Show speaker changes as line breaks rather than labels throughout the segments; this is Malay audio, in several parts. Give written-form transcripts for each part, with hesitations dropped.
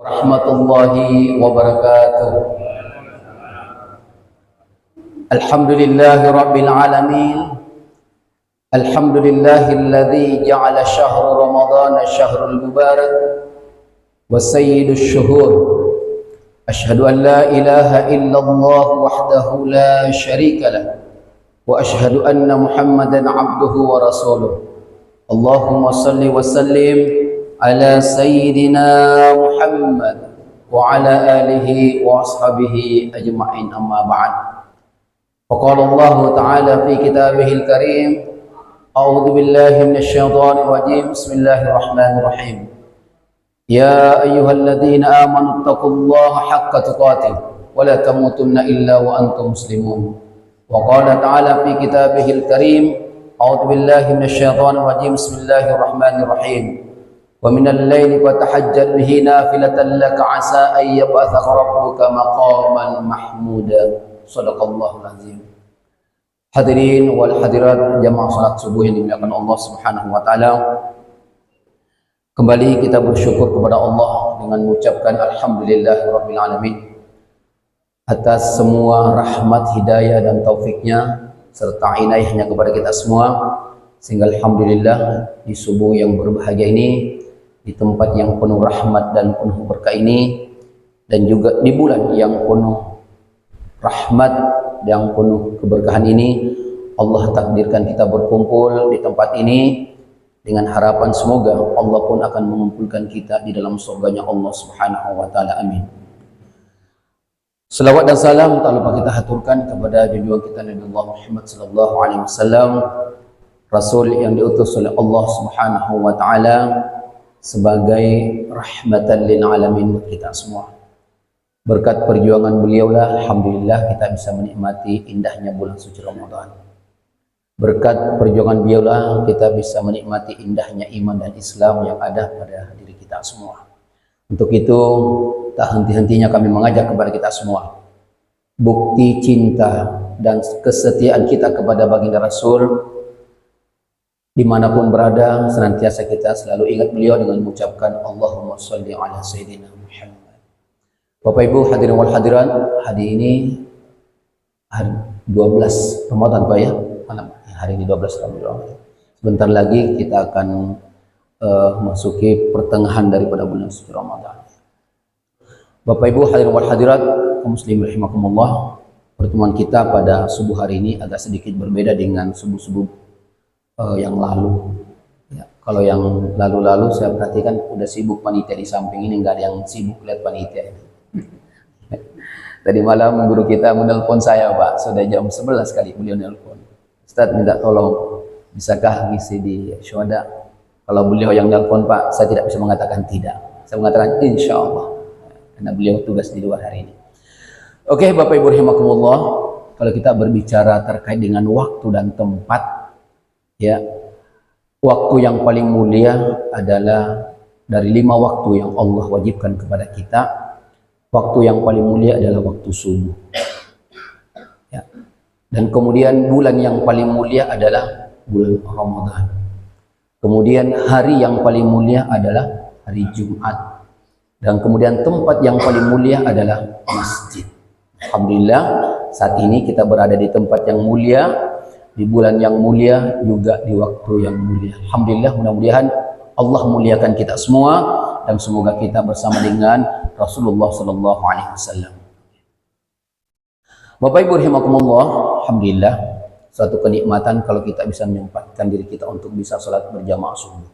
Rahmatullahi wabarakatuh. Alhamdulillahi rabbil alamin. Alhamdulillahilladzi ja'ala syahra ramadhana syahrul mubarak wa sayyidus syuhur. Asyhadu an la ilaha illallah wahdahu la syarika lah wa asyhadu anna Muhammadan abduhu wa rasuluh. Allahumma salli wa sallim ala sayyidina Muhammad wa ala alihi wa ashabihi ajma'in, amma ba'd. Faqala Allah ta'ala fi kitabihil karim, a'udzu billahi minasy syaithanir rajim, bismillahirrahmanirrahim. Ya ayyuhalladzina amanu taqullaha haqqa tuqatih wa la tamutunna illa wa antum muslimun. Wa qala ta'ala fi kitabihil karim, a'udzu billahi minasy syaithanir rajim, bismillahirrahmanirrahim. Wa minal laili fatahajjal bihi nafilatan laka 'asa ay yab'atsaka rabbuka maqaman mahmuda. Shadaqallahul azim. Hadirin wal hadirat jamaah salat subuh yang dimuliakan Allah Subhanahu wa taala. Kembali kita bersyukur kepada Allah dengan mengucapkan alhamdulillahirabbil alamin atas semua rahmat, hidayah dan taufiknya serta inayahnya kepada kita semua, sehingga alhamdulillah di subuh yang berbahagia ini, di tempat yang penuh rahmat dan penuh berkah ini, dan juga di bulan yang penuh rahmat yang penuh keberkahan ini, Allah takdirkan kita berkumpul di tempat ini dengan harapan semoga Allah pun akan mengumpulkan kita di dalam surganya Allah Subhanahu wa taala. Amin. Selawat dan salam tak lupa kita haturkan kepada junjungan kita Nabi Muhammad sallallahu alaihi wasallam, Rasul yang diutus oleh Allah Subhanahu wa taala sebagai rahmatan lil alamin buat kita semua. Berkat perjuangan beliaulah alhamdulillah kita bisa menikmati indahnya bulan suci Ramadan. Berkat perjuangan beliaulah kita bisa menikmati indahnya iman dan Islam yang ada pada diri kita semua. Untuk itu tak henti-hentinya kami mengajak kepada kita semua, bukti cinta dan kesetiaan kita kepada baginda Rasul, dimanapun berada senantiasa kita selalu ingat beliau dengan mengucapkan Allahumma sholli ala sayyidina Muhammad. Bapak Ibu hadirin wal hadirat, hari ini hari 12 Ramadan Pak ya, malam hari ini 12 Ramadan. Sebentar lagi kita akan masuki pertengahan daripada bulan suci Ramadan. Bapak Ibu hadirin wal hadirat, kaum muslimin rahimakumullah, pertemuan kita pada subuh hari ini agak sedikit berbeda dengan subuh-subuh yang lalu. Ya, kalau yang lalu-lalu saya perhatikan udah sibuk panitia di samping ini, nggak ada yang sibuk lihat panitia ini. Tadi malam guru kita menelpon saya Pak, sudah jam 11 kali beliau nelpon. Ustaz minta tolong, bisakah ngisi di syuhada? Kalau beliau yang nelpon Pak, saya tidak bisa mengatakan tidak. Saya mengatakan insya Allah, karena beliau tugas di luar hari ini. Oke Bapak Ibu rahimakumullah, kalau kita berbicara terkait dengan waktu dan tempat, ya, waktu yang paling mulia adalah dari 5 waktu yang Allah wajibkan kepada kita. Waktu yang paling mulia adalah waktu subuh. Ya. Dan kemudian bulan yang paling mulia adalah bulan Ramadan. Kemudian hari yang paling mulia adalah hari Jumat. Dan kemudian tempat yang paling mulia adalah masjid. Alhamdulillah saat ini kita berada di tempat yang mulia, di bulan yang mulia, juga di waktu yang mulia. Alhamdulillah, mudah-mudahan Allah muliakan kita semua dan semoga kita bersama dengan Rasulullah sallallahu alaihi wasallam. Bapak Ibu rahimakumullah, alhamdulillah suatu kenikmatan kalau kita bisa menyempatkan diri kita untuk bisa salat berjamaah subuh.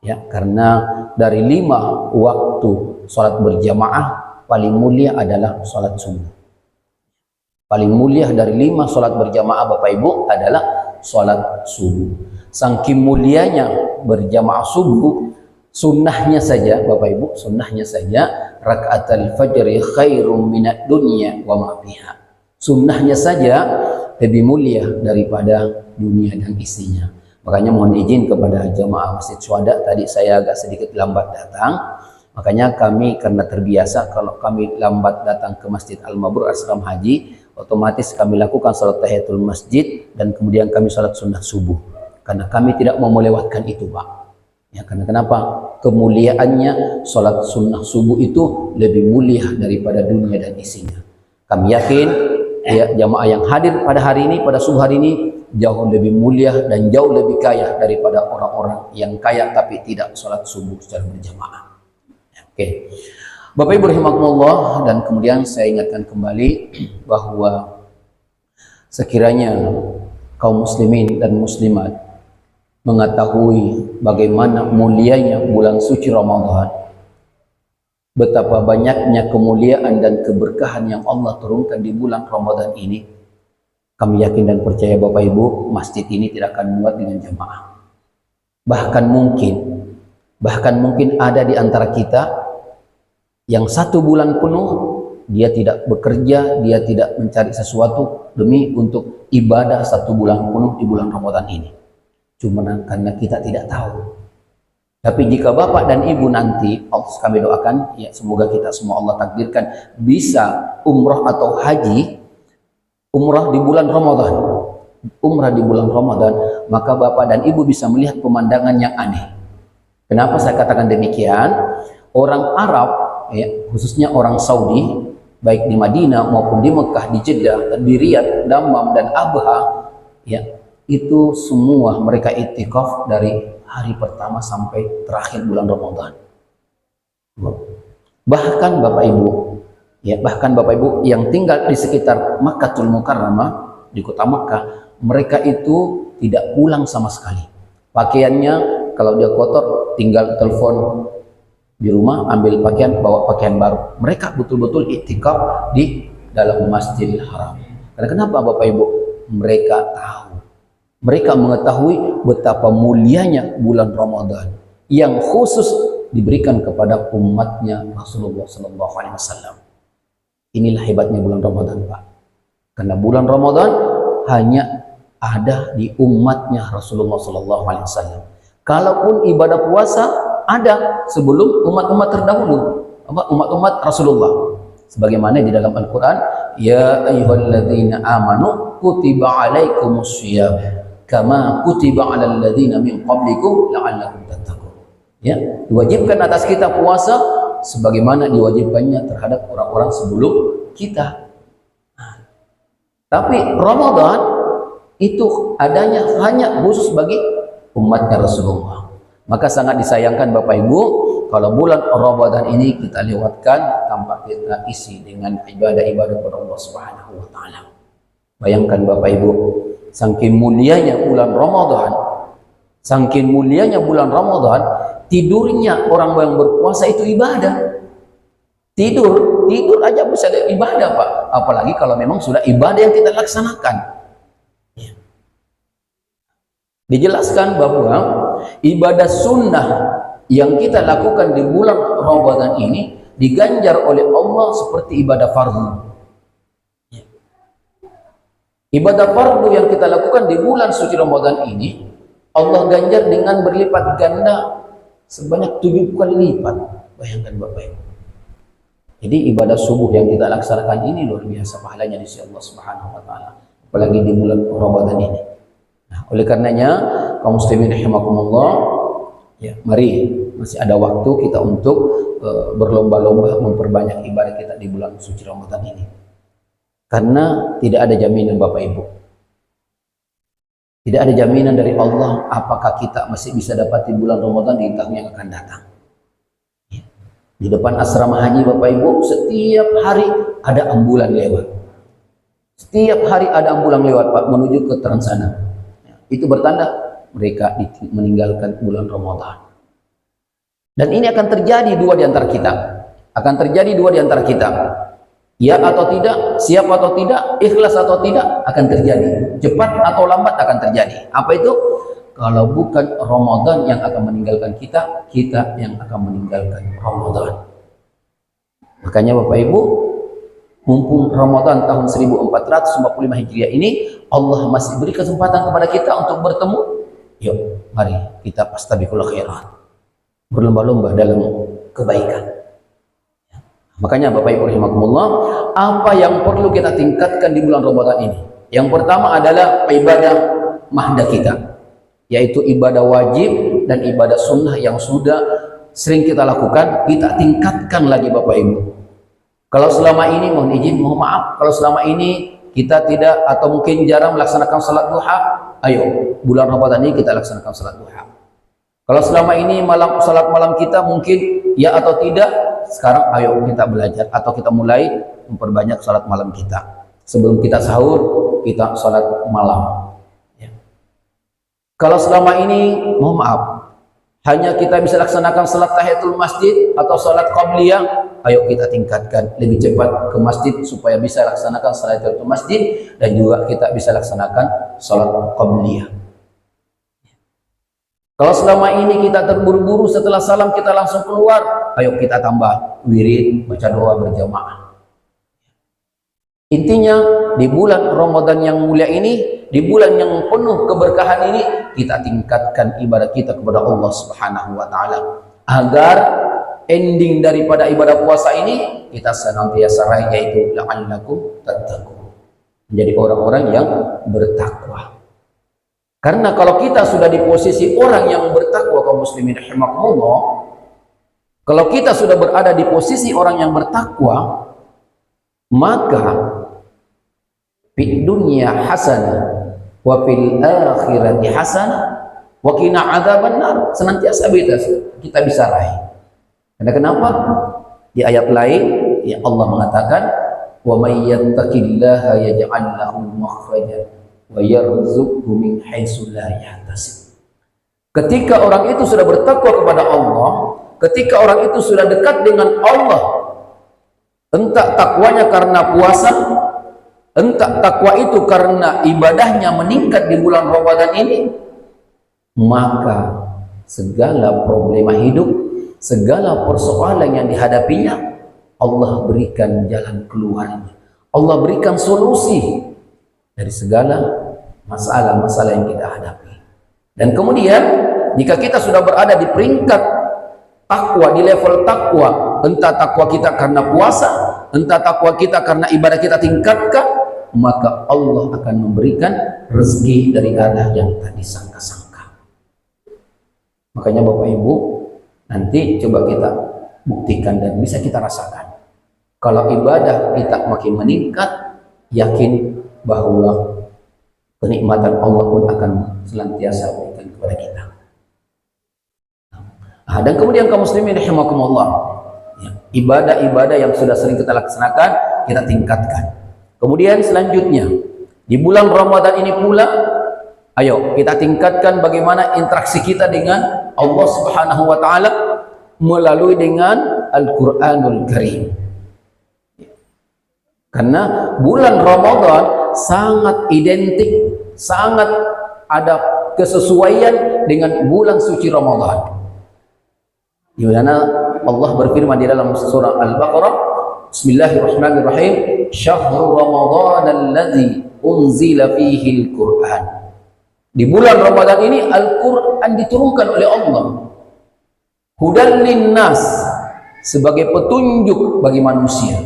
Ya, karena dari 5 waktu salat berjamaah paling mulia adalah salat subuh. Paling mulia dari 5 salat berjamaah Bapak Ibu adalah salat subuh. Saking mulianya berjamaah subuh, sunnahnya saja Bapak Ibu, sunnahnya saja rakaatul fajri khairum minad dunya wa ma fiha. Sunnahnya saja lebih mulia daripada dunia dan isinya. Makanya mohon izin kepada jamaah Masjid Syuhada, tadi saya agak sedikit lambat datang. Makanya kami karena terbiasa kalau kami lambat datang ke Masjid Al-Mabrur Asram Haji, otomatis kami lakukan salat tahiyatul masjid dan kemudian kami salat sunnah subuh. Karena kami tidak mau melewatkan itu Pak. Ya, karena kenapa? Kemuliaannya salat sunnah subuh itu lebih mulia daripada dunia dan isinya. Kami yakin ya, jamaah yang hadir pada hari ini, pada subuh hari ini jauh lebih mulia dan jauh lebih kaya daripada orang-orang yang kaya tapi tidak salat subuh secara berjamaah. Oke. Bapak Ibu rahimakumullah, dan kemudian saya ingatkan kembali bahwa sekiranya kaum muslimin dan muslimat mengetahui bagaimana mulianya bulan suci Ramadan, betapa banyaknya kemuliaan dan keberkahan yang Allah turunkan di bulan Ramadan ini, kami yakin dan percaya Bapak Ibu, masjid ini tidak akan muat dengan jamaah. Bahkan mungkin ada di antara kita yang 1 bulan penuh dia tidak bekerja, dia tidak mencari sesuatu demi untuk ibadah 1 bulan penuh di bulan Ramadan ini. Cuma karena kita tidak tahu. Tapi jika Bapak dan Ibu nanti, kami doakan, ya semoga kita semua Allah takdirkan bisa umrah atau haji, umrah di bulan Ramadan. Umrah di bulan Ramadan, maka Bapak dan Ibu bisa melihat pemandangan yang aneh. Kenapa saya katakan demikian? Orang Arab, ya, khususnya orang Saudi, baik di Madinah maupun di Mekah, di Jeddah, di Riyadh, Dammam, dan Abha, ya, itu semua mereka itikaf dari hari pertama sampai terakhir bulan Ramadan. Bahkan Bapak Ibu yang tinggal di sekitar Makkahul Mukarramah, di kota Makkah, mereka itu tidak pulang sama sekali. Pakaiannya kalau dia kotor tinggal telepon di rumah, ambil pakaian, bawa pakaian baru. Mereka betul-betul itikaf di dalam Masjidil Haram. Karena kenapa Bapak Ibu? Mereka tahu. Mereka mengetahui betapa mulianya bulan Ramadan yang khusus diberikan kepada umatnya Rasulullah SAW. Inilah hebatnya bulan Ramadan, Pak. Karena bulan Ramadan hanya ada di umatnya Rasulullah SAW. Kalaupun ibadah puasa ada sebelum umat-umat terdahulu, umat-umat Rasulullah. Sebagaimana di dalam Al-Quran, ya ayyuhalladzina amanu kutiba alaikumussyiyam kama kutiba alal ladzina min qablikum la'allakum tattaqun. Ya, diwajibkan atas kita puasa sebagaimana diwajibkannya terhadap orang-orang sebelum kita. Tapi Ramadan itu adanya hanya khusus bagi umatnya Rasulullah. Maka sangat disayangkan Bapak Ibu kalau bulan Ramadan ini kita lewatkan tanpa kita isi dengan ibadah-ibadah kepada Allah Subhanahu wa taala. Bayangkan Bapak Ibu, saking mulianya bulan Ramadan, tidurnya orang yang berpuasa itu ibadah. Tidur aja bisa ibadah, Pak. Apalagi kalau memang sudah ibadah yang kita laksanakan. Dijelaskan bahwa ibadah sunnah yang kita lakukan di bulan Ramadan ini diganjar oleh Allah seperti ibadah fardu. Ibadah fardu yang kita lakukan di bulan suci Ramadan ini Allah ganjar dengan berlipat ganda sebanyak 7 kali lipat. Bayangkan Bapak Ibu. Jadi ibadah subuh yang kita laksanakan ini luar biasa pahalanya di sisi Allah Subhanahu wa taala, apalagi di bulan Ramadan ini. Nah, oleh karenanya kaum muslimin rahimakumullah, ya, mari masih ada waktu kita untuk berlomba-lomba memperbanyak ibadah kita di bulan suci Ramadan ini. Karena tidak ada jaminan Bapak Ibu. Tidak ada jaminan dari Allah apakah kita masih bisa dapati bulan Ramadan di tahun yang akan datang. Di depan asrama haji Bapak Ibu setiap hari ada ambulan lewat. Setiap hari ada ambulan lewat, Pak, menuju ke Transana. Itu bertanda mereka meninggalkan bulan Ramadan. Dan ini akan terjadi dua di antara kita. Akan terjadi dua di antara kita. Ya atau tidak, siap atau tidak, ikhlas atau tidak, akan terjadi. Cepat atau lambat akan terjadi. Apa itu? Kalau bukan Ramadan yang akan meninggalkan kita, kita yang akan meninggalkan Ramadan. Makanya Bapak Ibu, mumpung Ramadan tahun 1445 Hijriah ini, Allah masih beri kesempatan kepada kita untuk bertemu. Yuk, mari kita fastabiqul khairat. Berlomba-lomba dalam kebaikan. Makanya Bapak Ibu rahimakumullah, apa yang perlu kita tingkatkan di bulan Ramadan ini? Yang pertama adalah ibadah mahda kita, yaitu ibadah wajib dan ibadah sunnah yang sudah sering kita lakukan, kita tingkatkan lagi Bapak Ibu. Kalau selama ini, mohon izin, mohon maaf, kalau selama ini kita tidak atau mungkin jarang melaksanakan salat duha, ayo bulan Ramadan ini kita laksanakan salat duha. Kalau selama ini salat malam kita mungkin ya atau tidak, sekarang ayo kita belajar atau kita mulai memperbanyak salat malam kita. Sebelum kita sahur, kita salat malam. Ya. Kalau selama ini, mohon maaf, hanya kita bisa laksanakan salat tahiyatul masjid atau salat qabliyah, ayo kita tingkatkan lebih cepat ke masjid supaya bisa laksanakan salat tahiyatul masjid dan juga kita bisa laksanakan salat qabliyah. Kalau selama ini kita terburu-buru setelah salam kita langsung keluar, ayo kita tambah wirid, baca doa berjamaah. Intinya di bulan Ramadan yang mulia ini, di bulan yang penuh keberkahan ini, kita tingkatkan ibadah kita kepada Allah Subhanahu wa taala agar ending daripada ibadah puasa ini kita senantiasa raih, yaitu la'allakum tattaqun, menjadi orang-orang yang bertakwa. Karena kalau kita sudah di posisi orang yang bertakwa, kaum muslimin rahimakumullah, kalau kita sudah berada di posisi orang yang bertakwa, maka fid dunya hasanah wa fil akhirati hasanah wa qina adzabannar, senantiasa kita bisa raih. Karena kenapa? Di ayat lain ya Allah mengatakan, wa may yattaqillaha yaj'al lahu makhraja wa yarzuqhu min haitsu la yahtasib. Ketika orang itu sudah bertakwa kepada Allah, ketika orang itu sudah dekat dengan Allah, entah takwanya karena puasa, entah takwa itu karena ibadahnya meningkat di bulan Ramadan ini, maka segala problema hidup, segala persoalan yang dihadapinya, Allah berikan jalan keluarnya. Allah berikan solusi dari segala masalah-masalah yang kita hadapi. Dan kemudian jika kita sudah berada di peringkat takwa, di level takwa, entah takwa kita karena puasa, entah takwa kita karena ibadah kita tingkatkan, maka Allah akan memberikan rezeki dari arah yang tak disangka-sangka. Makanya Bapak Ibu, nanti coba kita buktikan dan bisa kita rasakan. Kalau ibadah kita makin meningkat, yakin bahwa kenikmatan Allah pun akan senantiasa berikan kepada kita. Dan kemudian kaum muslimin rahimakumullah, ibadah-ibadah yang sudah sering kita laksanakan, kita tingkatkan. Kemudian selanjutnya, di bulan Ramadan ini pula, ayo kita tingkatkan bagaimana interaksi kita dengan Allah Subhanahu wa taala melalui dengan Al-Qur'anul Karim. Karena bulan Ramadan sangat identik, sangat ada kesesuaian dengan bulan suci Ramadan. Di mana Allah berfirman di dalam surah Al-Baqarah, Bismillahirrahmanirrahim, Syahrul Ramadan alladzi unzila fihi al-Qur'an. Di bulan Ramadan ini Al-Qur'an diturunkan oleh Allah. Hudan linnas, sebagai petunjuk bagi manusia.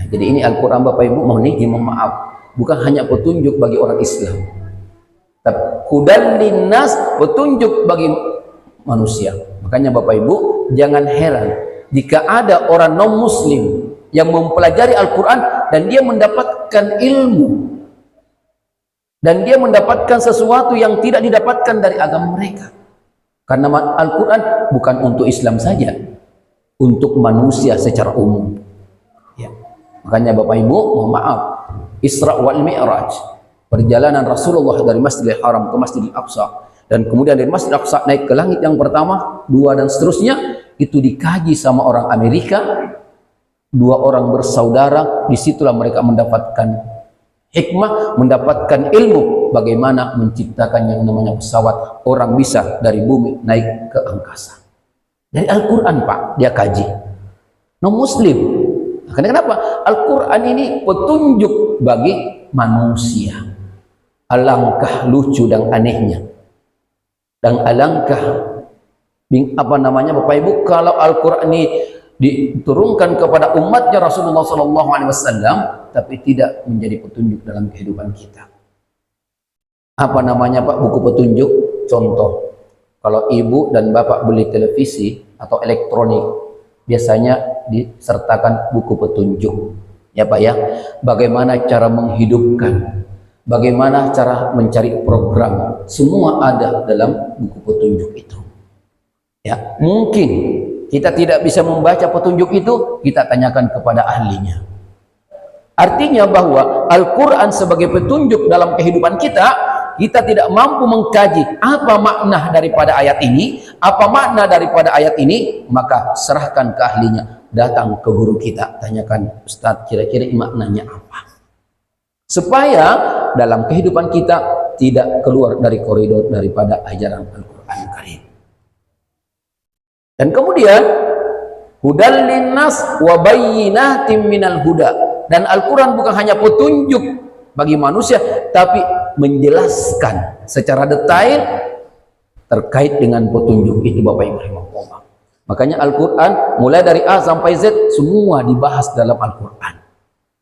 Nah, jadi ini Al-Qur'an Bapak Ibu, mohon maaf, bukan hanya petunjuk bagi orang Islam, tapi hudan linnas, petunjuk bagi manusia. Makanya Bapak Ibu jangan heran jika ada orang non muslim yang mempelajari Al-Quran dan dia mendapatkan ilmu dan dia mendapatkan sesuatu yang tidak didapatkan dari agama mereka. Karena Al-Quran bukan untuk Islam saja, untuk manusia secara umum ya. Makanya Bapak Ibu mohon maaf, Isra wal Mi'raj, perjalanan Rasulullah dari Masjidil Haram ke Masjidil Aqsa, dan kemudian dari Masjid Aqsa naik ke langit yang pertama, dua, dan seterusnya, itu dikaji sama orang Amerika, dua orang bersaudara. Disitulah mereka mendapatkan hikmah, mendapatkan ilmu bagaimana menciptakan yang namanya pesawat, orang bisa dari bumi naik ke angkasa. Dari Al-Quran Pak, dia kaji. Non muslim. Kenapa? Al-Quran ini petunjuk bagi manusia. Alangkah lucu dan anehnya, dan alangkah apa namanya Bapak Ibu, kalau Al-Quran ini diturunkan kepada umatnya Rasulullah SAW, tapi tidak menjadi petunjuk dalam kehidupan kita. Apa namanya Pak buku petunjuk? Contoh, Kalau ibu dan bapak beli televisi atau elektronik, biasanya disertakan buku petunjuk. Ya Pak ya, bagaimana cara menghidupkan, bagaimana cara mencari program, semua ada dalam buku petunjuk itu. Ya, mungkin kita tidak bisa membaca petunjuk itu, kita tanyakan kepada ahlinya. Artinya bahwa Al-Quran sebagai petunjuk dalam kehidupan kita, kita tidak mampu mengkaji apa makna daripada ayat ini, apa makna daripada ayat ini, maka serahkan ke ahlinya. Datang ke guru kita, tanyakan, Ustaz, kira-kira maknanya apa? Supaya dalam kehidupan kita tidak keluar dari koridor daripada ajaran Al-Quran Karim. Dan kemudian, hudal linnas wa bayyinatin minal huda. Dan Al-Quran bukan hanya petunjuk bagi manusia, tapi menjelaskan secara detail terkait dengan petunjuk itu, Bapak Ibu rahimahullah. Makanya Al-Quran mulai dari A sampai Z semua dibahas dalam Al-Quran.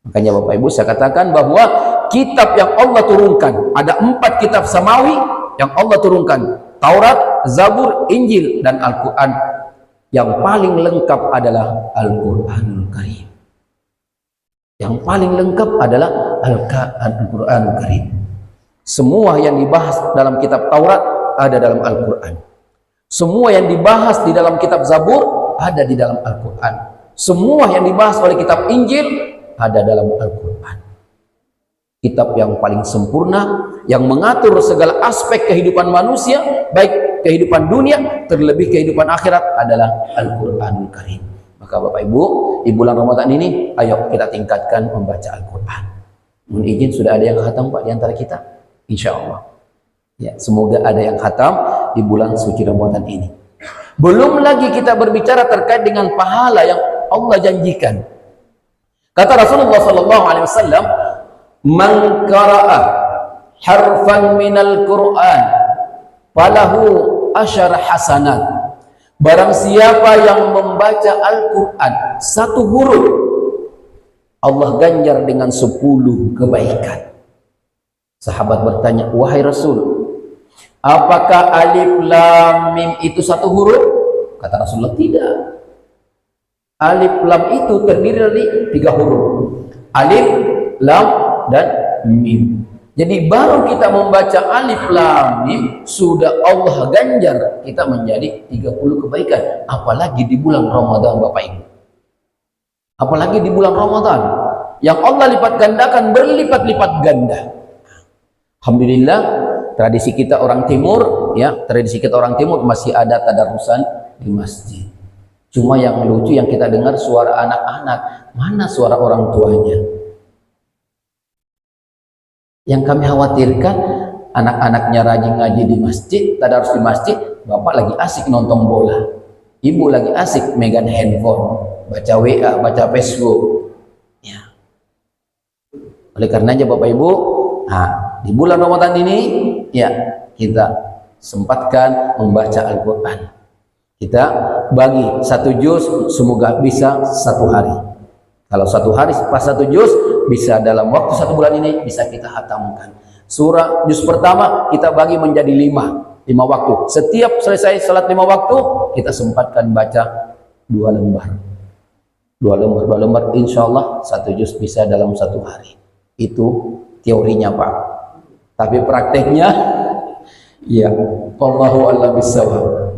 Makanya Bapak Ibu saya katakan bahwa kitab yang Allah turunkan, ada 4 kitab samawi yang Allah turunkan: Taurat, Zabur, Injil, dan Al-Quran. Yang paling lengkap adalah Al-Quranul Karim. Yang paling lengkap adalah Al-Quranul Karim. Semua yang dibahas dalam kitab Taurat ada dalam Al-Quran. Semua yang dibahas di dalam kitab Zabur ada di dalam Al-Quran. Semua yang dibahas oleh kitab Injil ada dalam Al-Quran. Kitab yang paling sempurna, yang mengatur segala aspek kehidupan manusia, baik kehidupan dunia, terlebih kehidupan akhirat, adalah Al-Quranul Karim. Maka Bapak Ibu, di bulan Ramadan ini, ayo kita tingkatkan membaca Al-Quran. Mohon izin, sudah ada yang khatam Pak di antara kita? Insya Allah. Ya, semoga ada yang khatam di bulan suci Ramadan ini. Belum lagi kita berbicara terkait dengan pahala yang Allah janjikan. Kata Rasulullah SAW, "Man qara'a harfan minal Qur'an falahu asyar hasanat." Barang siapa yang membaca Al-Quran 1 huruf, Allah ganjar dengan 10 kebaikan. Sahabat bertanya, "Wahai Rasul, apakah alif lam mim itu 1 huruf?" Kata Rasulullah, "Tidak. Alif lam itu terdiri dari 3 huruf. Alif, lam, dan mim. Jadi baru kita membaca alif lam mim, sudah Allah ganjar kita menjadi 30 kebaikan. Apalagi di bulan Ramadan, Bapak Ibu. Apalagi di bulan Ramadan yang Allah lipat gandakan berlipat-lipat ganda. Alhamdulillah, tradisi kita orang timur, ya, tradisi kita orang timur masih ada tadarusan di masjid. Cuma yang lucu yang kita dengar suara anak-anak, mana suara orang tuanya? Yang kami khawatirkan, anak-anaknya rajin ngaji di masjid, tadarus di masjid, bapak lagi asik nonton bola, ibu lagi asik megang handphone, baca WA, baca Facebook. Ya. Oleh karenanya Bapak Ibu, di bulan Ramadan ini, ya, kita sempatkan membaca Al-Quran. Kita bagi 1 juz, semoga bisa 1 hari. Kalau 1 hari pas 1 juz, bisa dalam waktu 1 bulan ini bisa kita hatamkan. Surah juz pertama kita bagi menjadi 5 waktu. Setiap selesai salat 5 waktu, kita sempatkan baca 2 lembar. 2 lembar, insya Allah 1 juz bisa dalam 1 hari. Itu teorinya Pak. Tapi prakteknya, ya, wallahu a'lam bishawab.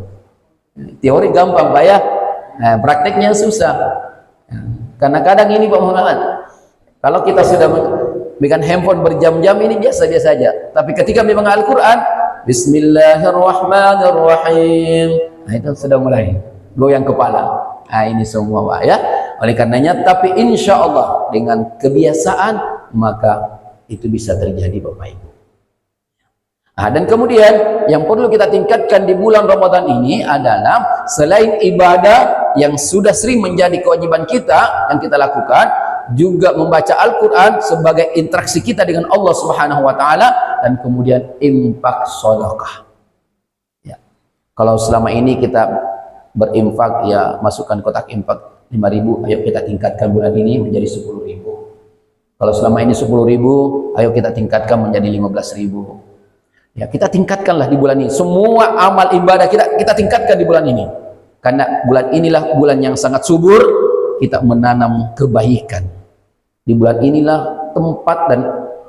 Teori gampang Pak ya, prakteknya susah. Karena kadang ini Pak Muhammad, kalau kita sudah memegang handphone berjam-jam ini biasa-biasa saja. Tapi ketika memang Al-Quran, Bismillahirrahmanirrahim, itu sudah mulai goyang kepala. Ini semua Pak ya. Oleh karenanya, tapi insya Allah dengan kebiasaan maka itu bisa terjadi Bapak Ibu. Dan kemudian yang perlu kita tingkatkan di bulan Ramadan ini adalah selain ibadah yang sudah sering menjadi kewajiban kita yang kita lakukan, juga membaca Al-Quran sebagai interaksi kita dengan Allah Subhanahu wa Ta'ala, dan kemudian infak sedekah. Ya. Kalau selama ini kita berinfak, ya, masukkan kotak infak 5.000, ayo kita tingkatkan bulan ini menjadi 10.000. Kalau selama ini 10.000, ayo kita tingkatkan menjadi 15.000. Ya, kita tingkatkanlah di bulan ini. Semua amal ibadah kita tingkatkan di bulan ini. Karena bulan inilah bulan yang sangat subur, kita menanam kebaikan. Di bulan inilah tempat dan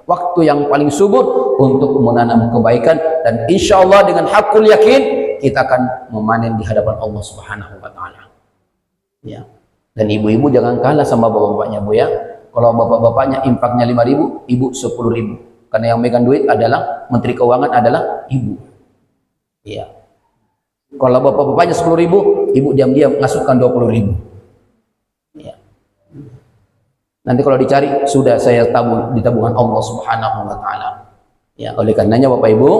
waktu yang paling subur untuk menanam kebaikan, dan insya Allah dengan hakul yakin kita akan memanen di hadapan Allah Subhanahu wa taala. Ya. Dan ibu-ibu jangan kalah sama bapak-bapaknya, Bu ya. Kalau bapak-bapaknya infaknya 5.000, ibu 10.000. Karena yang megang duit adalah Menteri Keuangan adalah ibu. Iya. Kalau bapak-bapaknya 10.000, ibu diam-diam ngasukkan 20.000. Iya. Nanti kalau dicari sudah saya tabung di tabungan Allah Subhanahu wa taala. Ya, oleh karenanya Bapak Ibu,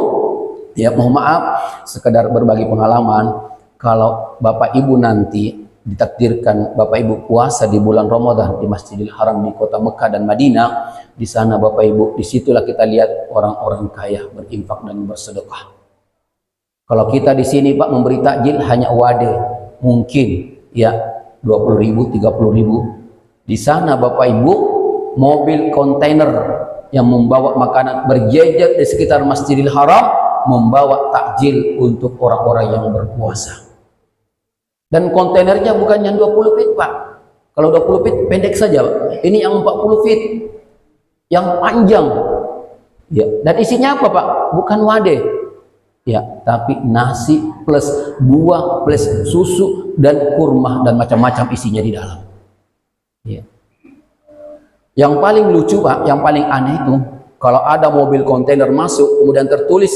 ya mohon maaf sekedar berbagi pengalaman, kalau Bapak Ibu nanti ditakdirkan Bapak Ibu puasa di bulan Ramadan di Masjidil Haram di kota Mekah dan Madinah, di sana Bapak Ibu, disitulah kita lihat orang-orang kaya berinfak dan bersedekah. Kalau kita di sini Pak memberi takjil hanya wade, mungkin ya 20.000, 30.000. Di sana Bapak Ibu, mobil kontainer yang membawa makanan berjejer di sekitar Masjidil Haram, membawa takjil untuk orang-orang yang berpuasa. Dan kontainernya bukan yang 20 feet Pak. Kalau 20 feet pendek saja Pak. Ini yang 40 feet, yang panjang. Ya. Dan isinya apa Pak? Bukan wade. Ya, tapi nasi plus buah plus susu dan kurma dan macam-macam isinya di dalam. Ya. Yang paling lucu Pak, yang paling aneh itu kalau ada mobil kontainer masuk kemudian tertulis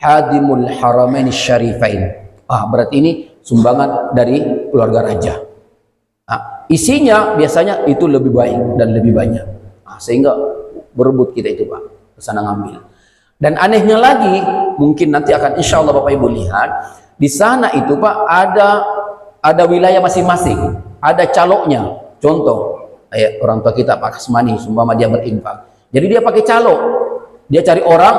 Hadimul Haramain Syarifain. Berarti ini sumbangan dari keluarga raja. Isinya biasanya itu lebih baik dan lebih banyak. Sehingga berebut kita itu Pak, kesana ngambil. Dan anehnya lagi, mungkin nanti akan insya Allah Bapak Ibu lihat, di sana itu Pak ada wilayah masing-masing, ada caloknya. Contoh, orang tua kita Pak Kasmani, sumpama dia berinfak. Jadi dia pakai calo, dia cari orang,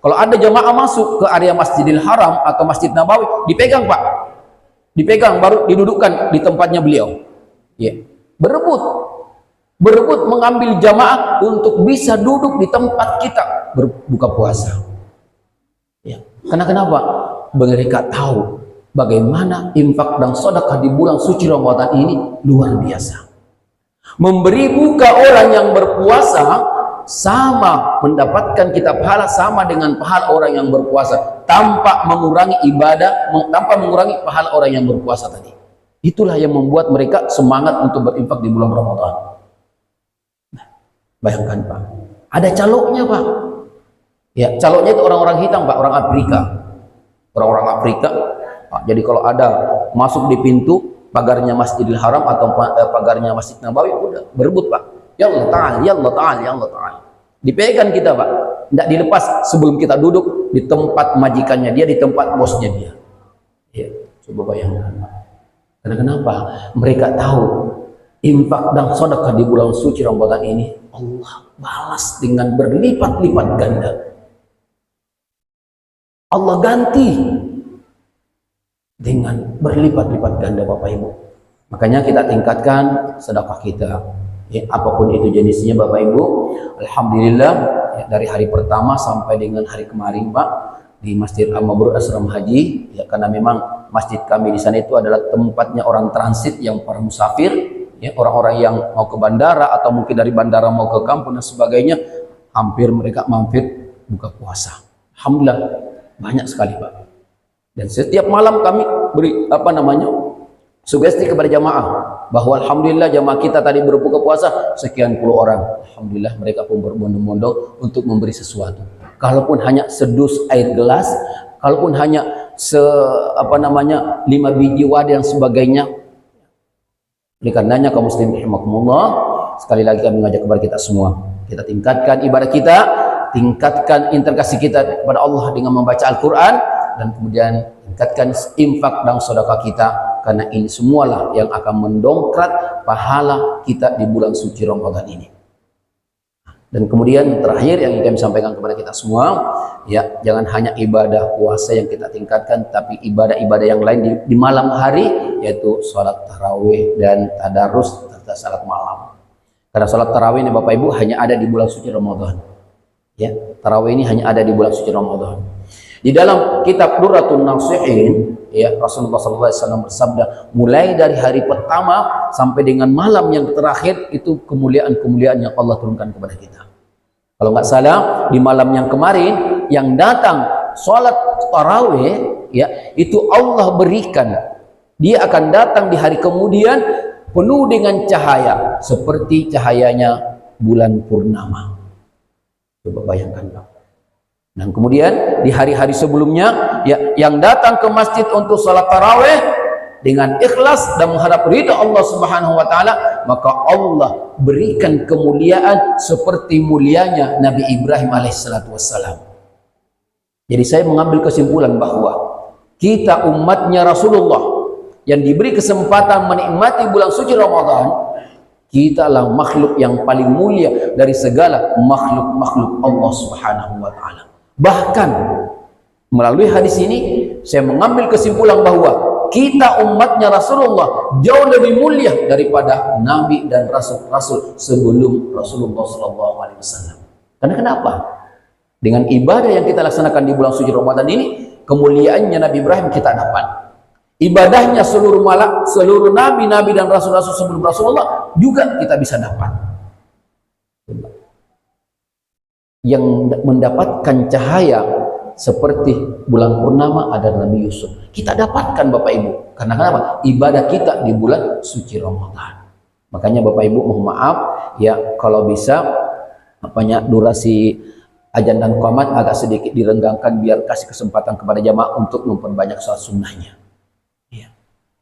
kalau ada jamaah masuk ke area Masjidil Haram atau Masjid Nabawi, dipegang Pak, dipegang baru didudukkan di tempatnya beliau. Ya, berebut mengambil jamaah untuk bisa duduk di tempat kita berbuka puasa. Ya, karena kenapa? Mereka tahu bagaimana infak dan sedekah di bulan suci Ramadan ini luar biasa. Memberi buka orang yang berpuasa sama mendapatkan kita pahala sama dengan pahala orang yang berpuasa tanpa mengurangi ibadah, tanpa mengurangi pahala orang yang berpuasa tadi. Itulah yang membuat mereka semangat untuk berinfak di bulan Ramadan. Nah, bayangkan Pak, ada caloknya Pak. Ya, caloknya itu orang-orang hitam Pak, orang Afrika. Orang-orang Afrika. Pak, jadi kalau ada masuk di pintu pagarnya Masjidil Haram atau pagarnya Masjid Nabawi, udah berebut Pak. Ya Allah Ta'ala, ya Allah Ta'ala, ya Allah Ta'ala. Dipegang kita Pak, tidak dilepas sebelum kita duduk di tempat majikannya dia, di tempat bosnya dia. Ya, coba bayangkan Pak. Karena kenapa? Mereka tahu infak dan sedekah di bulan suci Ramadan ini Allah balas dengan berlipat-lipat ganda. Allah ganti dengan berlipat-lipat ganda Bapak Ibu. Makanya kita tingkatkan sedekah kita. Ya, apapun itu jenisnya Bapak Ibu. Alhamdulillah ya, dari hari pertama sampai dengan hari kemarin Pak di Masjid Al-Mabrur Asram Haji, ya, karena memang masjid kami di sana itu adalah tempatnya orang transit yang para musafir, ya, orang-orang yang mau ke bandara atau mungkin dari bandara mau ke kampung dan sebagainya, hampir mereka mampir buka puasa. Alhamdulillah banyak sekali Pak. Dan setiap malam kami beri sugesti kepada jamaah bahwa alhamdulillah jamaah kita tadi berbuka puasa sekian puluh orang. Alhamdulillah mereka pun berbondong-bondong untuk memberi sesuatu. Kalaupun hanya sedus air gelas, kalaupun hanya 5 biji wadah dan sebagainya. Oleh karenanya kaum muslimin rahimakumullah, sekali lagi kami mengajak kepada kita semua, kita tingkatkan ibadah kita, tingkatkan integrasi kita kepada Allah dengan membaca Al-Quran, dan kemudian tingkatkan infak dan sedekah kita, karena ini semualah yang akan mendongkrak pahala kita di bulan suci Ramadan ini. Dan kemudian terakhir yang kami sampaikan kepada kita semua, ya, jangan hanya ibadah puasa yang kita tingkatkan, tapi ibadah-ibadah yang lain di malam hari, yaitu sholat tarawih dan tadarus serta salat malam. Karena sholat tarawih ini Bapak Ibu hanya ada di bulan suci Ramadan. Ya, tarawih ini hanya ada di bulan suci Ramadan. Di dalam kitab Durratun Nasihin, ya, Rasulullah SAW bersabda, mulai dari hari pertama sampai dengan malam yang terakhir itu kemuliaan-kemuliaan yang Allah turunkan kepada kita. Kalau nggak salah, di malam yang kemarin yang datang sholat tarawih, ya, itu Allah berikan, dia akan datang di hari kemudian penuh dengan cahaya seperti cahayanya bulan purnama. Coba bayangkan, Pak. Dan kemudian di hari-hari sebelumnya, ya, yang datang ke masjid untuk salat tarawih dengan ikhlas dan mengharap ridha Allah Subhanahu wa taala, maka Allah berikan kemuliaan seperti mulianya Nabi Ibrahim alaihissalatu wassalam. Jadi saya mengambil kesimpulan bahwa kita umatnya Rasulullah yang diberi kesempatan menikmati bulan suci Ramadan, kita adalah makhluk yang paling mulia dari segala makhluk-makhluk Allah Subhanahu wa taala. Bahkan melalui hadis ini saya mengambil kesimpulan bahwa kita umatnya Rasulullah jauh lebih mulia daripada nabi dan rasul-rasul sebelum Rasulullah SAW. Karena kenapa? Dengan ibadah yang kita laksanakan di bulan suci Ramadan ini, kemuliaannya Nabi Ibrahim kita dapat. Ibadahnya seluruh nabi-nabi dan rasul-rasul sebelum Rasulullah juga kita bisa dapat. Yang mendapatkan cahaya seperti bulan purnama adalah Nabi Yusuf. Kita dapatkan Bapak Ibu. Karena kenapa? Ibadah kita di bulan suci Ramadan. Makanya Bapak Ibu mohon maaf ya kalau bisa durasi azan dan qomat agak sedikit direnggangkan biar kasih kesempatan kepada jamaah untuk memperbanyak sholat sunnahnya. Ya,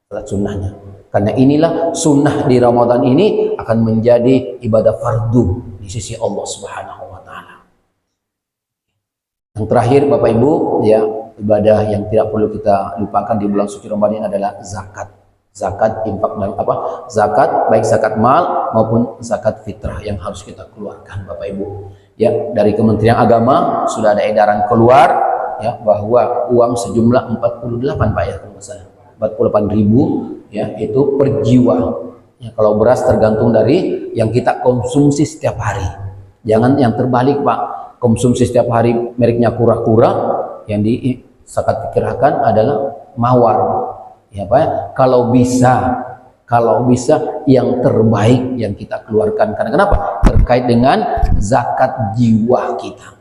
sholat sunnahnya. Karena inilah sunnah di Ramadan ini akan menjadi ibadah fardu di sisi Allah Subhanahu wa taala. Yang terakhir Bapak Ibu, ya, ibadah yang tidak perlu kita lupakan di bulan suci Ramadan adalah zakat. Zakat, infak dan zakat, baik zakat mal maupun zakat fitrah yang harus kita keluarkan Bapak Ibu. Ya, dari Kementerian Agama sudah ada edaran keluar ya bahwa uang sejumlah 48 Pak ya kalau nggak salah. 48.000 ya itu per jiwa. Ya, kalau beras tergantung dari yang kita konsumsi setiap hari. Jangan yang terbalik Pak. Konsumsi setiap hari mereknya kura-kura, yang zakat fikirkan adalah mawar. Ya Pak ya, kalau bisa yang terbaik yang kita keluarkan. Karena kenapa? Terkait dengan zakat jiwa kita.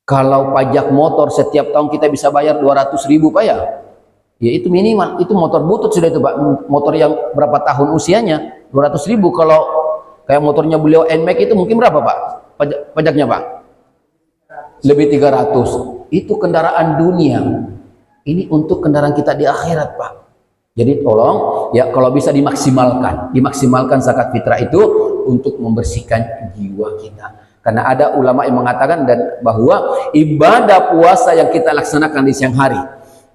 Kalau pajak motor setiap tahun kita bisa bayar 200.000 Pak ya. Ya itu minimal, itu motor butut sudah itu Pak. Motor yang berapa tahun usianya? 200.000. Kalau kayak motornya beliau NMAX itu mungkin berapa Pak? Pajaknya Pak? Lebih 300. Itu kendaraan dunia. Ini untuk kendaraan kita di akhirat Pak. Jadi tolong ya kalau bisa dimaksimalkan zakat fitrah itu untuk membersihkan jiwa kita. Karena ada ulama yang mengatakan dan bahwa ibadah puasa yang kita laksanakan di siang hari,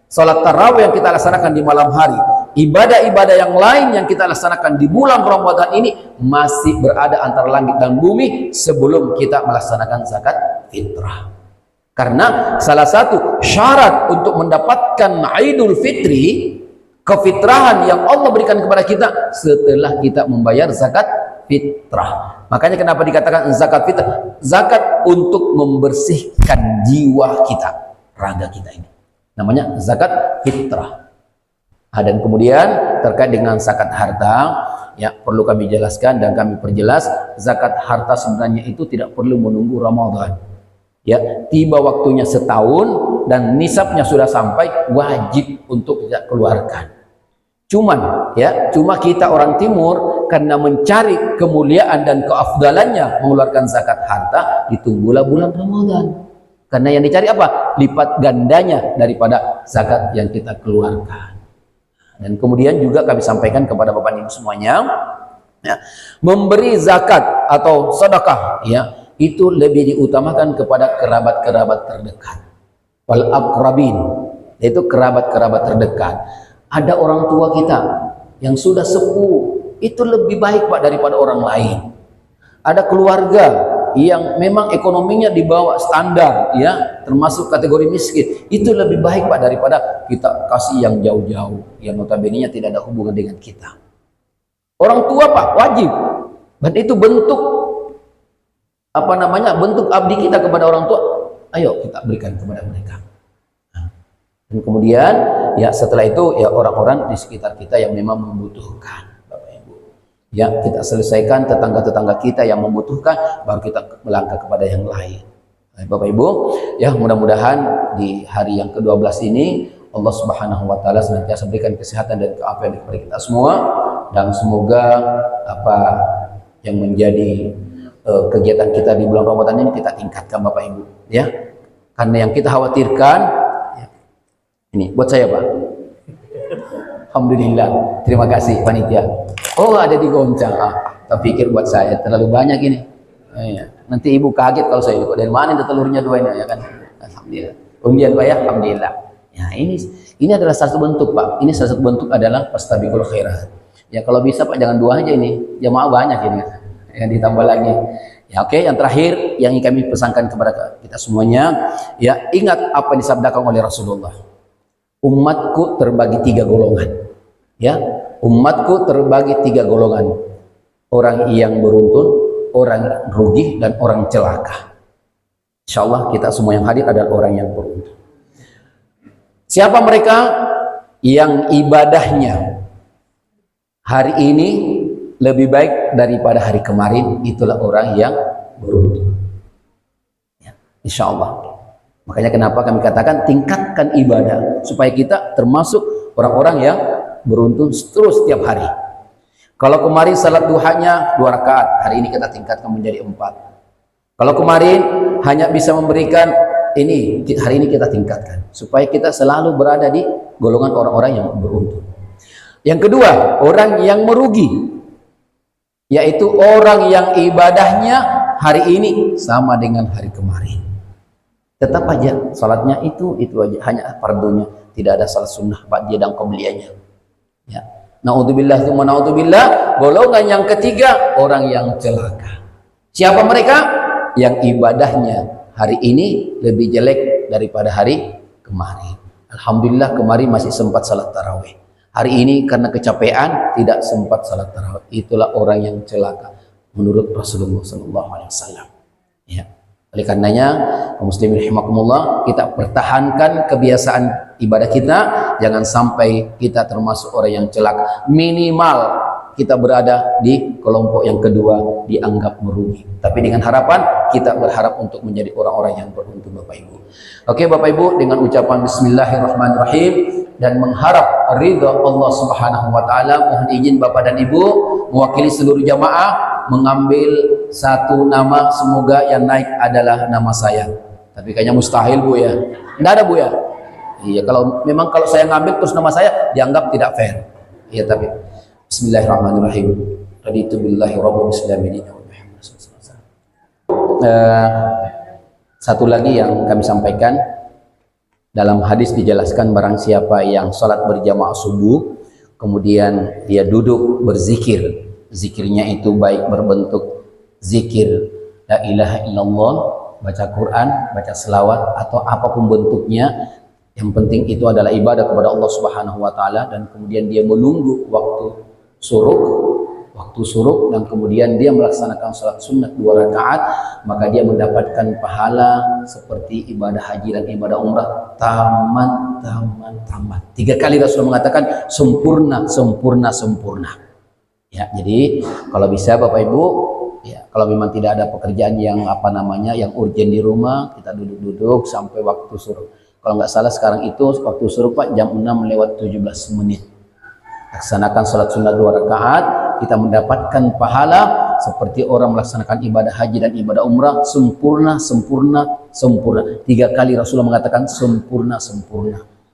salat tarawih yang kita laksanakan di malam hari, ibadah-ibadah yang lain yang kita laksanakan di bulan Ramadan ini masih berada antara langit dan bumi sebelum kita melaksanakan zakat fitrah. Karena salah satu syarat untuk mendapatkan Idul Fitri, kefitrahan yang Allah berikan kepada kita setelah kita membayar zakat fitrah. Makanya kenapa dikatakan zakat fitrah? Zakat untuk membersihkan jiwa kita, raga kita ini. Namanya zakat fitrah. Dan kemudian terkait dengan zakat harta, ya perlu kami jelaskan dan kami perjelas, zakat harta sebenarnya itu tidak perlu menunggu Ramadan. Ya, tiba waktunya setahun dan nisabnya sudah sampai, wajib untuk kita keluarkan. Cuma kita orang timur karena mencari kemuliaan dan keafdalannya mengeluarkan zakat harta, ditunggulah bulan Ramadan. Karena yang dicari apa? Lipat gandanya daripada zakat yang kita keluarkan. Dan kemudian juga kami sampaikan kepada Bapak Ibu semuanya, ya, memberi zakat atau sedekah ya itu lebih diutamakan kepada kerabat-kerabat terdekat. Wal aqrabin, yaitu kerabat-kerabat terdekat. Ada orang tua kita yang sudah sepuh, itu lebih baik Pak daripada orang lain. Ada keluarga yang memang ekonominya di bawah standar ya, termasuk kategori miskin, itu lebih baik Pak daripada kita kasih yang jauh-jauh, yang notabene-nya tidak ada hubungan dengan kita. Orang tua Pak wajib, dan itu bentuk apa namanya, bentuk abdi kita kepada orang tua, ayo kita berikan kepada mereka. Dan kemudian ya setelah itu ya orang-orang di sekitar kita yang memang membutuhkan, Bapak Ibu. Ya kita selesaikan tetangga-tetangga kita yang membutuhkan, baru kita melangkah kepada yang lain. Bapak Ibu, ya mudah-mudahan di hari yang ke-12 ini Allah Subhanahu wa taala senantiasa berikan kesehatan dan keafiatan kepada kita semua, dan semoga apa yang menjadi kegiatan kita di bulan Ramadan ini kita tingkatkan, Bapak Ibu, ya. Karena yang kita khawatirkan ya, ini buat saya, Pak. Alhamdulillah, terima kasih panitia. Oh, ada di goncang. Tak pikir buat saya terlalu banyak ini. Ya. Nanti ibu kaget kalau saya kok dari mana ada telurnya dua ini, ya kan? Alhamdulillah. Undian, Pak, ya. Alhamdulillah. Ya, ini adalah satu bentuk, Pak. Ini salah satu bentuk adalah fastabiqul khairat. Ya kalau bisa, Pak, jangan dua aja ini. Jamaah banyak ini. Yang ditambah lagi. Ya oke, yang terakhir yang ingin kami pesankan kepada kita semuanya, ya ingat apa yang disabdakan oleh Rasulullah. Umatku terbagi 3 golongan. Ya, umatku terbagi 3 golongan. Orang yang beruntun, orang rugi, dan orang celaka. Insyaallah kita semua yang hadir adalah orang yang beruntun. Siapa mereka? Yang ibadahnya hari ini lebih baik daripada hari kemarin, itulah orang yang beruntung. Ya, insya Allah. Makanya kenapa kami katakan tingkatkan ibadah supaya kita termasuk orang-orang yang beruntung terus setiap hari. Kalau kemarin salat duhanya 2 rakaat, hari ini kita tingkatkan menjadi 4. Kalau kemarin hanya bisa memberikan ini, hari ini kita tingkatkan supaya kita selalu berada di golongan orang-orang yang beruntung. Yang kedua, orang yang merugi, yaitu orang yang ibadahnya hari ini sama dengan hari kemarin. Tetap aja salatnya itu aja, hanya fardunya, tidak ada salat sunnah ba'diyah dan qabliyahnya. Ya. Naudzubillah tsumma naudzubillah. Golongan yang ketiga, orang yang celaka. Siapa mereka? Yang ibadahnya hari ini lebih jelek daripada hari kemarin. Alhamdulillah kemarin masih sempat salat tarawih. Hari ini karena kecapean tidak sempat salat tarawih. Itulah orang yang celaka menurut Rasulullah SAW. Ya. Oleh karenanya, kaum muslimin rahimakumullah, kita pertahankan kebiasaan ibadah kita, jangan sampai kita termasuk orang yang celaka. Minimal kita berada di kelompok yang kedua, dianggap merugi. Tapi dengan harapan kita berharap untuk menjadi orang-orang yang beruntung, Bapak Ibu. Oke, Bapak Ibu, dengan ucapan bismillahirrahmanirrahim dan mengharap ridha Allah Subhanahu wa taala, mohon izin Bapak dan Ibu mewakili seluruh jamaah mengambil satu nama, semoga yang naik adalah nama saya. Tapi kayaknya mustahil, Bu, ya. Enggak ada, Bu, ya. Iya, kalau memang kalau saya ngambil terus nama saya dianggap tidak fair. Iya, tapi bismillahirrahmanirrahim. Raditu billahi rabbil alamin wa Muhammad sallallahu alaihi wasallam. Satu lagi yang kami sampaikan, dalam hadis dijelaskan barang siapa yang salat berjamaah subuh kemudian dia duduk berzikir, zikirnya itu baik berbentuk zikir la ilaha illallah, baca Quran, baca selawat atau apapun bentuknya, yang penting itu adalah ibadah kepada Allah Subhanahu wa taala, dan kemudian dia menunggu waktu suruk dan kemudian dia melaksanakan salat sunnah 2 rakaat, maka dia mendapatkan pahala seperti ibadah haji dan ibadah umrah tamat. 3 kali Rasul mengatakan sempurna. Ya, jadi kalau bisa Bapak Ibu, ya kalau memang tidak ada pekerjaan yang yang urgent di rumah, kita duduk-duduk sampai waktu suruk. Kalau nggak salah sekarang itu waktu suruk, Pak, jam 6:17. Laksanakan salat sunnah 2 rakaat, kita mendapatkan pahala seperti orang melaksanakan ibadah haji dan ibadah umrah sempurna. 3 kali Rasulullah mengatakan sempurna.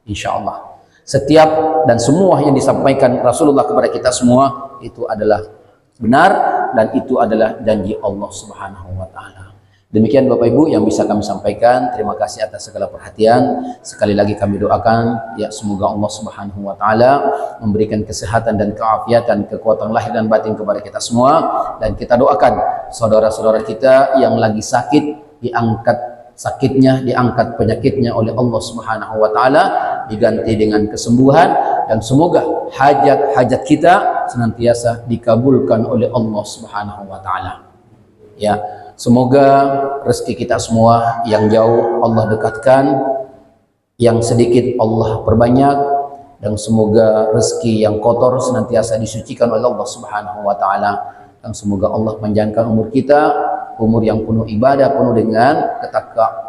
Insya Allah setiap dan semua yang disampaikan Rasulullah kepada kita semua itu adalah benar, dan itu adalah janji Allah Subhanahu wa taala. Demikian Bapak Ibu yang bisa kami sampaikan. Terima kasih atas segala perhatian. Sekali lagi kami doakan, ya semoga Allah Subhanahu wa taala memberikan kesehatan dan keafiatan, kekuatan lahir dan batin kepada kita semua, dan kita doakan saudara-saudara kita yang lagi sakit diangkat sakitnya, diangkat penyakitnya oleh Allah Subhanahu wa taala, diganti dengan kesembuhan, dan semoga hajat-hajat kita senantiasa dikabulkan oleh Allah Subhanahu wa taala. Ya, semoga rezeki kita semua yang jauh Allah dekatkan, yang sedikit Allah perbanyak, dan semoga rezeki yang kotor senantiasa disucikan oleh Allah Subhanahu wa taala, dan semoga Allah panjangkan umur kita, umur yang penuh ibadah, penuh dengan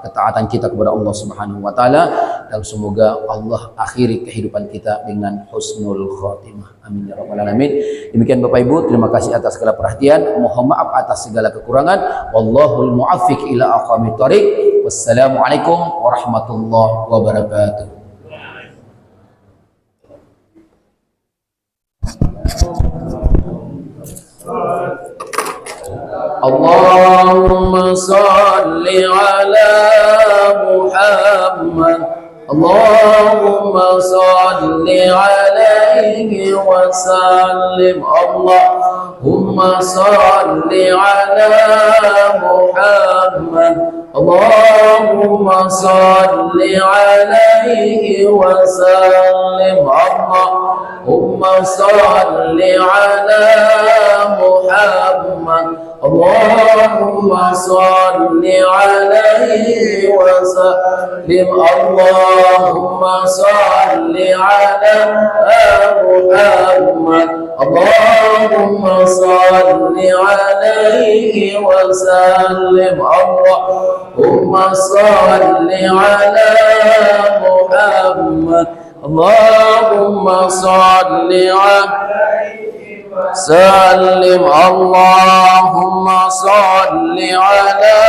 ketaatan kita kepada Allah Subhanahu wa taala, dan semoga Allah akhiri kehidupan kita dengan husnul khatimah. Amin ya rabbal alamin. Demikian Bapak Ibu, terima kasih atas segala perhatian. Mohon maaf atas segala kekurangan. Wallahul muwaffiq ila aqwamit thoriq. Wassalamualaikum warahmatullahi wabarakatuh. Allahumma salli ala Muhammad. Allahumma salli alaihi wa sallim. Allahumma salli ala Muhammad. Allahumma salli alaihi wa sallim. Allahumma salli ala Muhammad. Allahumma salli alaihi wa sallim. Allahumma salli ala Muhammad. Allahumma salli alaihi wa sallim. Allahumma salli ala Muhammad. Allahumma salli alaihi wa sallim. Allahumma salli ala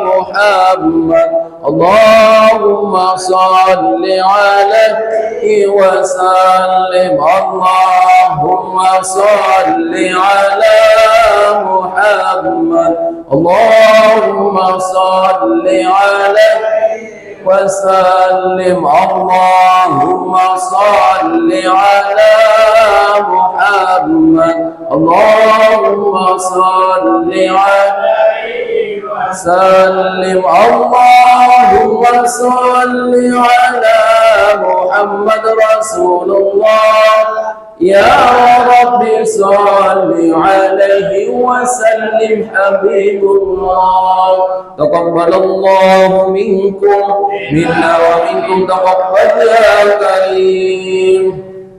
Muhammad. Allahumma salli alaihi wa sallim. Allahumma salli ala Muhammad. Allahumma salli alaihi wa sallim. Allahumma salli ala Muhammad. Allahumma salli alaihi wa sallim. Allahumma salli ala Muhammad Rasulullah. Ya Rabbi salli alaihi wa sallim Habibullah. Taqabbalallahu minkum minna wa minkum taqabbal ya karim.